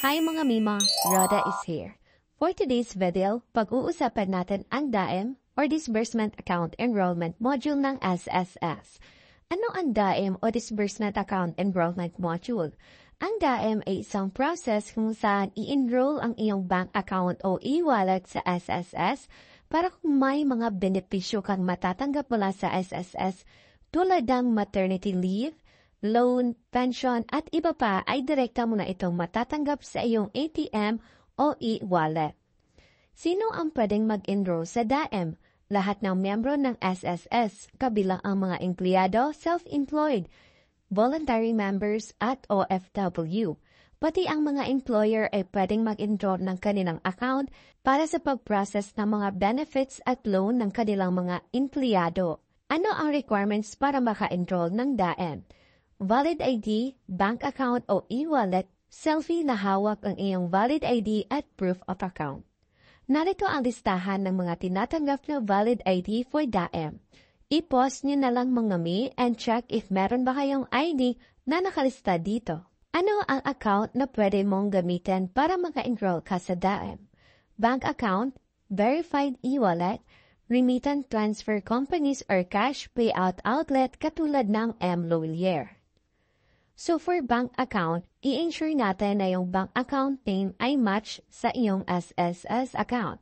Hi mga Mima, Rhoda is here. For today's video, pag-uusapan natin ang DAEM or Disbursement Account Enrollment Module ng SSS. Ano ang DAEM o Disbursement Account Enrollment Module? Ang DAEM ay isang process kung saan i-enroll ang iyong bank account o e-wallet sa SSS para kung may mga benepisyo kang matatanggap mula sa SSS tulad ng maternity leave, loan, pension at iba pa ay direkta mo na itong matatanggap sa iyong ATM o e-wallet. Sino ang pwedeng mag-enroll sa DAEM? Lahat ng miyembro ng SSS, kabilang ang mga empleyado, self-employed, voluntary members at OFW. Pati ang mga employer ay pwedeng mag-enroll ng kanilang account para sa pag-process ng mga benefits at loan ng kanilang mga empleyado. Ano ang requirements para maka-enroll ng DAEM? Valid ID, bank account o e-wallet, selfie na hawak ang iyong valid ID at proof of account. Narito ang listahan ng mga tinatanggap na valid ID for DAEM. I-pause nyo na lang mga mi and check if meron ba kayong ID na nakalista dito. Ano ang account na pwede mong gamitin para maka-enroll ka sa DAEM? Bank account, verified e-wallet, remittance transfer companies or cash payout outlet katulad ng M-Lawyer. So for bank account, i-ensure natin na yung bank account name ay match sa iyong SSS account.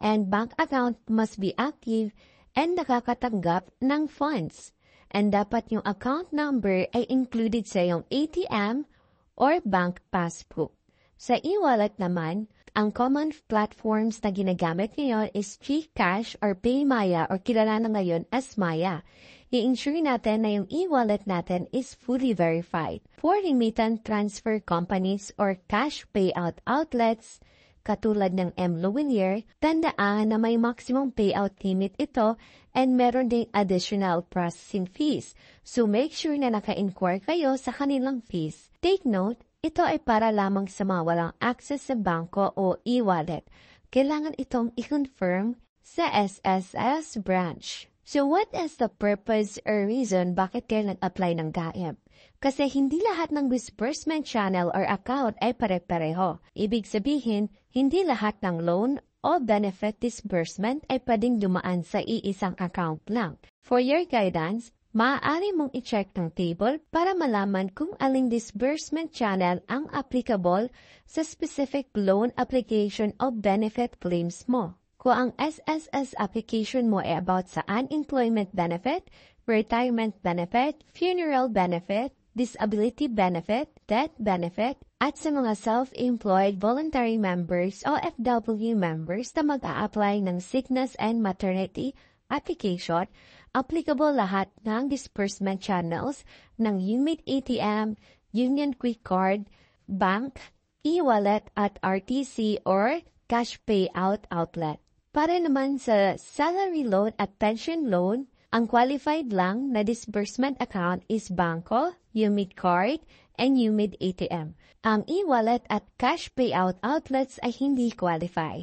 And bank account must be active and nakakatanggap ng funds. And dapat yung account number ay included sa iyong ATM or bank passbook. Sa e-wallet naman, ang common platforms na ginagamit ngayon is GCash or PayMaya or kilala na ngayon as Maya. I-ensure natin na yung e-wallet natin is fully verified. For remittance transfer companies or cash payout outlets, katulad ng M-Lawyer, tandaan na may maximum payout limit ito and meron ding additional processing fees. So make sure na naka-inquire kayo sa kanilang fees. Take note, ito ay para lamang sa mga walang access sa bangko o e-wallet. Kailangan itong i-confirm sa SSS branch. So what is the purpose or reason bakit kayo nag-apply ng DAEM? Kasi hindi lahat ng disbursement channel or account ay pare-pareho. Ibig sabihin, hindi lahat ng loan o benefit disbursement ay pwedeng dumaan sa iisang account lang. For your guidance, maaari mong i-check ng table para malaman kung aling disbursement channel ang applicable sa specific loan application o benefit claims mo. Kung ang SSS application mo ay about sa unemployment benefit, retirement benefit, funeral benefit, disability benefit, death benefit, at sa mga self-employed voluntary members o FW members na mag-a-apply ng sickness and maternity application, applicable lahat ng disbursement channels ng UMID ATM, Union Quick Card, bank, e-wallet at RTC or cash payout outlet. Para naman sa salary loan at pension loan, ang qualified lang na disbursement account is Bangko, UMID Card, and UMID ATM. Ang e-wallet at cash payout outlets ay hindi qualify.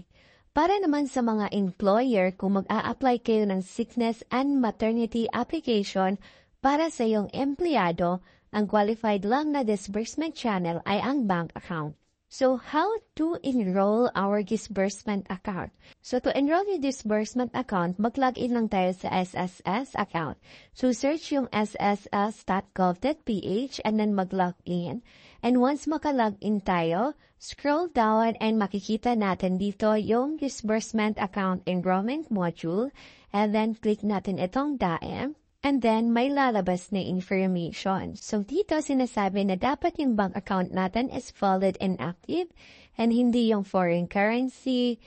Para naman sa mga employer kung mag-a-apply kayo ng sickness and maternity application para sa iyong empleyado, ang qualified lang na disbursement channel ay ang bank account. So, how to enroll our disbursement account? So, to enroll your disbursement account, mag-login lang tayo sa SSS account. So, search yung sss.gov.ph and then mag-login. And once maka-login tayo, scroll down and makikita natin dito yung disbursement account enrollment module. And then, click natin itong DAEM. And then, may lalabas na information. So, dito sinasabi na dapat yung bank account natin is valid and active and hindi yung foreign currency,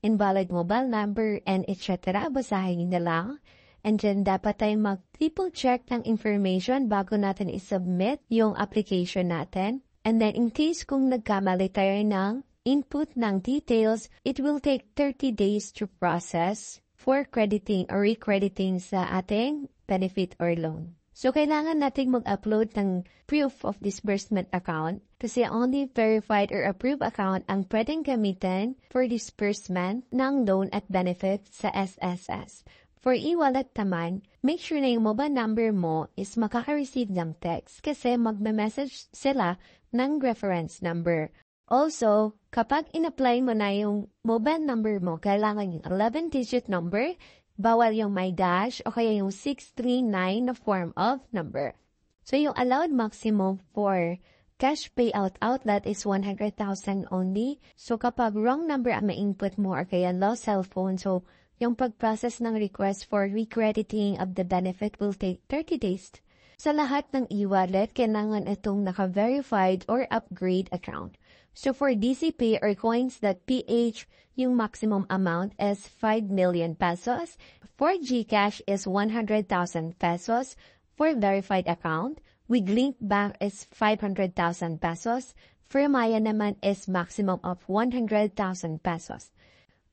invalid mobile number, and etc. Basahin nyo lang. And then, dapat tayong mag-triple check ng information bago natin isubmit yung application natin. And then, in case kung nagkamali tayo ng input ng details, it will take 30 days to process for crediting or recrediting sa ating benefit or loan. So, kailangan nating mag-upload ng proof of disbursement account kasi only verified or approved account ang pwedeng gamitin for disbursement ng loan at benefit sa SSS. For e-wallet naman, make sure na yung mobile number mo is makaka-receive ng text kasi magme-message sila ng reference number. Also, kapag in-apply mo na yung mobile number mo, kailangan yung 11-digit number, bawal yung may dash o kaya yung 639 na form of number. So, yung allowed maximum for cash payout outlet is 100,000 only. So, kapag wrong number ang ma-input mo or kaya lost cellphone, so yung pag-process ng request for recrediting of the benefit will take 30 days. Sa lahat ng e-wallet, kailangan itong naka-verified or upgrade account. So for DCP or Coins.ph, yung maximum amount is 5 million pesos. For GCash is 100,000 pesos. For verified account, with link bank is 500,000 pesos. For Maya naman is maximum of 100,000 pesos.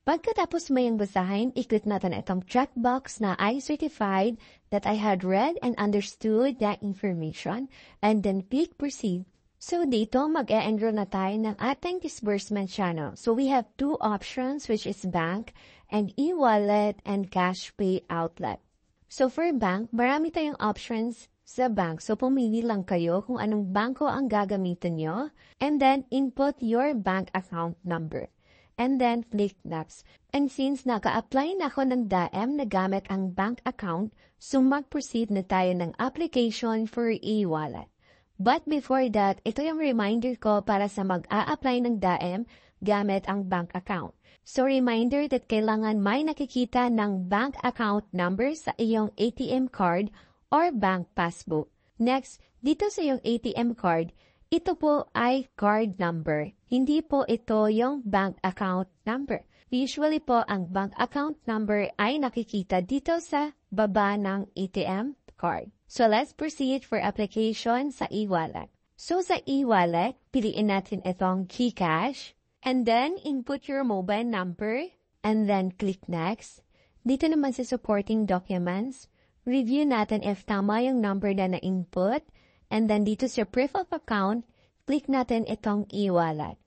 Pagkatapos mo yung basahin, i-click natin itong checkbox na I certified that I had read and understood that information, and then click proceed. So dito, mag-e-enroll na tayo ng ating disbursement channel. So we have two options, which is bank and e-wallet and cash pay outlet. So for bank, marami tayong options sa bank. So pumili lang kayo kung anong banko ang gagamitin nyo, and then input your bank account number. And then click next. And since naka-apply na ako ng DAEM na gamit ang bank account, so mag-proceed na tayo ng application for e-wallet. But before that, ito yung reminder ko para sa mag-a-apply ng DAEM gamit ang bank account. So reminder that kailangan may nakikita ng bank account number sa iyong ATM card or bank passbook. Next, dito sa iyong ATM card, ito po ay card number. Hindi po ito yung bank account number. Usually po, ang bank account number ay nakikita dito sa baba ng ATM card. So let's proceed for application sa e-wallet. So sa e-wallet, piliin natin itong GCash, and then input your mobile number, and then click next. Dito naman sa supporting documents, review natin if tama yung number na na-input, and then dito sa proof of account, click natin itong e-wallet.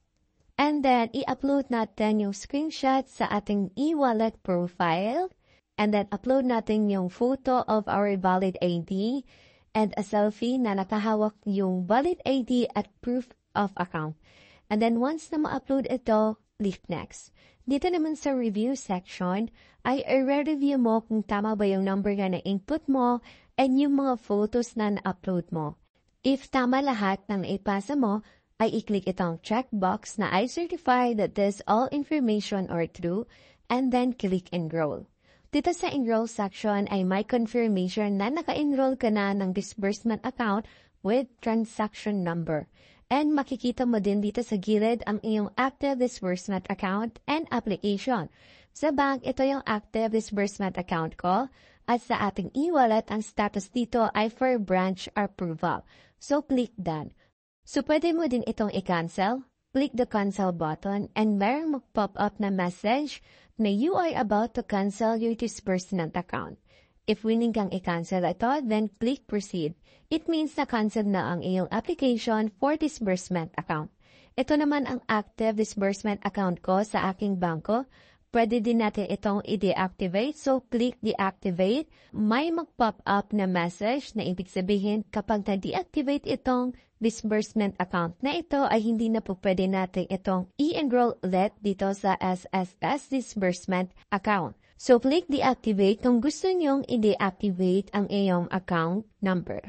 And then, i-upload natin yung screenshot sa ating e-wallet profile. And then, upload natin yung photo of our valid ID and a selfie na nakahawak yung valid ID at proof of account. And then, once na ma-upload ito, click next. Dito naman sa review section, ay i-review mo kung tama ba yung number na na-input mo and yung mga photos na na-upload mo. If tama lahat ng ipasa mo, ay i-click itong checkbox na I certify that this all information are true, and then click enroll. Dito sa enroll section ay may confirmation na naka-enroll ka na ng disbursement account with transaction number. And makikita mo din dito sa gilid ang iyong active disbursement account and application. Sa bank, ito yung active disbursement account ko, at sa ating e-wallet, ang status dito ay for branch approval. So, click done. So, pwede mo din itong i-cancel. Click the cancel button and merong mag-pop up na message na you are about to cancel your disbursement account. If willing kang i-cancel ito, then click proceed. It means na cancel na ang iyong application for disbursement account. Ito naman ang active disbursement account ko sa aking bangko. Pwede din natin itong i-deactivate. So, click deactivate. May mag-pop up na message na ibig sabihin kapag na-deactivate itong disbursement account na ito ay hindi na po pwede natin itong i-enroll ulit dito sa SSS disbursement account. So, click deactivate kung gusto nyong i-deactivate ang iyong account number.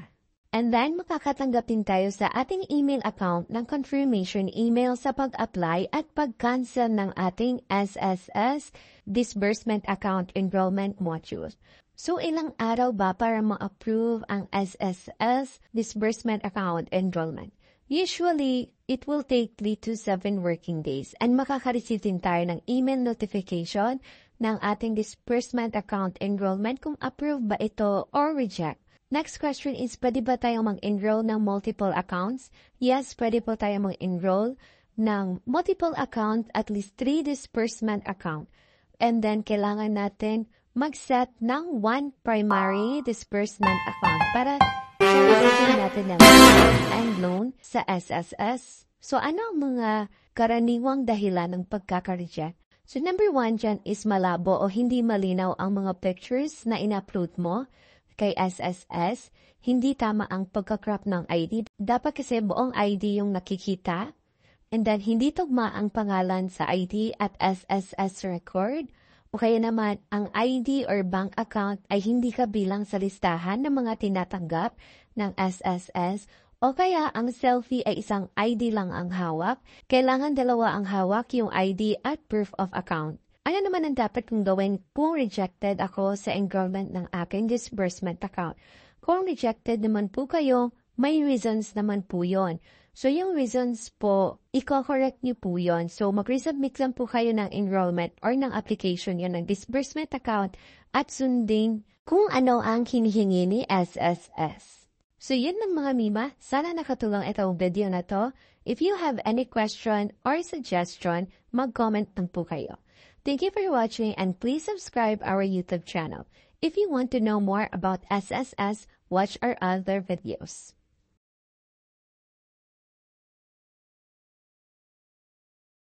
And then, makakatanggap din tayo sa ating email account ng confirmation email sa pag-apply at pag-cancel ng ating SSS Disbursement Account Enrollment Module. So, ilang araw ba para ma-approve ang SSS Disbursement Account Enrollment? Usually, it will take 3 to 7 working days and makaka-receive din tayo ng email notification ng ating Disbursement Account Enrollment kung approve ba ito or reject. Next question is, pwede ba tayong mag-enroll ng multiple accounts? Yes, pwede po tayong mag-enroll ng multiple account, at least 3 disbursement account. And then, kailangan natin mag-set ng 1 primary disbursement account para share natin ng and loan sa SSS. So, ano ang mga karaniwang dahilan ng pagkaka-reject? So, number 1 dyan is malabo o hindi malinaw ang mga pictures na in-upload mo kay SSS. Hindi tama ang pagka-crop ng ID. Dapat kasi buong ID yung nakikita. and then hindi tugma ang pangalan sa ID at SSS record, o kaya naman ang ID or bank account ay hindi kabilang sa listahan ng mga tinatanggap ng SSS, o kaya ang selfie ay isang ID lang ang hawak, kailangan dalawa ang hawak, yung ID at proof of account. Ano naman ang dapat kong gawin kung rejected ako sa enrollment ng aking disbursement account? Kung rejected naman po kayo, may reasons naman po yon. So yung reasons po, i-correct niyo po yon. So mag-resubmit lang po kayo ng enrollment or ng application yon ng disbursement account at sundin kung ano ang hinihingi ni SSS. So yun lang mga Mima, sana nakatulong itong video na to. If you have any question or suggestion, mag-comment lang po kayo. Thank you for watching and please subscribe our YouTube channel. If you want to know more about SSS, watch our other videos.